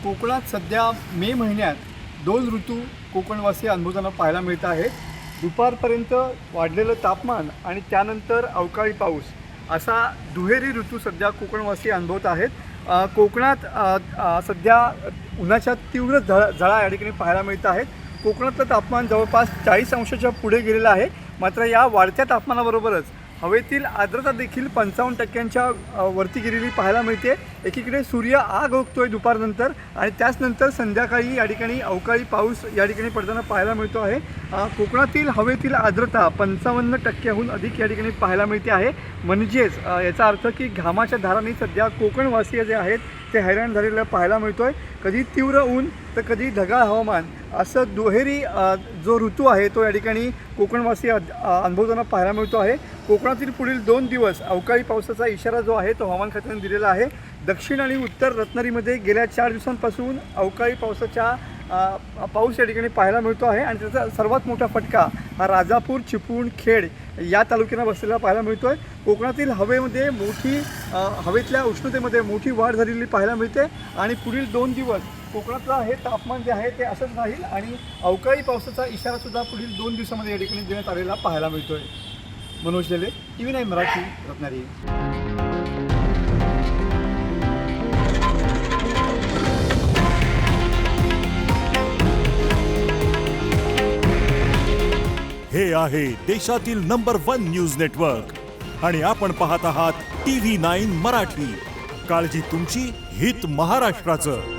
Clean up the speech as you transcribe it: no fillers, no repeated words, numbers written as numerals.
कोकणात सध्या मे महिन्यात दोन ऋतू कोकणवासी अनुभवताना पाहायला मिळत आहेत. दुपारपर्यंत वाढलेलं तापमान आणि त्यानंतर अवकाळी पाऊस असा दुहेरी ऋतू सध्या कोकणवासी अनुभवत आहेत. कोकणात सध्या उन्हाच्या तीव्र झळा या ठिकाणी पाहायला मिळत आहेत. कोकणातलं तापमान जवळपास 40 अंशाच्या पुढे गेलेलं आहे. मात्र या वाढत्या तापमानाबरोबरच हवेतील आर्द्रता देखील 55% वरती गेलेली पाहायला मिळते. एकीकडे सूर्य आग ओकतोय दुपारनंतर आणि त्याचनंतर संध्याकाळी या ठिकाणी अवकाळी पाऊस या ठिकाणी पडताना पाहायला मिळतो आहे. कोकणातील हवेतील आर्द्रता 55%हून अधिक या ठिकाणी पाहायला मिळते आहे. म्हणजेच याचा अर्थ की घामाच्या धारांनी सध्या कोकणवासीय जे आहेत ते हैराण झालेलं पाहायला मिळतो आहे. कधी तीव्र ऊन तर कधी ढगाळ हवामान असं दुहेरी जो ऋतू आहे तो या ठिकाणी कोकणवासी अनुभवताना पाहायला मिळतो आहे. कोकणातील पुढील 2 दिवस अवकाळी पावसाचा इशारा जो आहे तो हवामान खात्याने दिलेला आहे. दक्षिण आणि उत्तर रत्नागिरीमध्ये गेल्या 4 दिवसांपासून अवकाळी पाऊस या ठिकाणी पाहायला मिळतो आहे आणि त्याचा सर्वात मोठा फटका हा राजापूर, चिपळूण, खेड या तालुक्यांना बसलेला पाहायला मिळतो आहे. कोकणातील हवेमध्ये हवेतल्या उष्णतेमध्ये मोठी वाढ झालेली पाहायला मिळते आणि पुढील 2 दिवस कोकणातलं हे तापमान जे आहे ते असंच राहील आणि अवकाळी पावसाचा इशारासुद्धा पुढील 2 दिवसामध्ये या ठिकाणी देण्यात आलेला पाहायला मिळतो आहे. मनोज लेले, TV9 मराठी, रत्नागिरी. हे आहे देशातील नंबर 1 न्यूज नेटवर्क आणि आपण पाहत आहात TV9 मराठी. काळजी तुमची, हित महाराष्ट्राचं.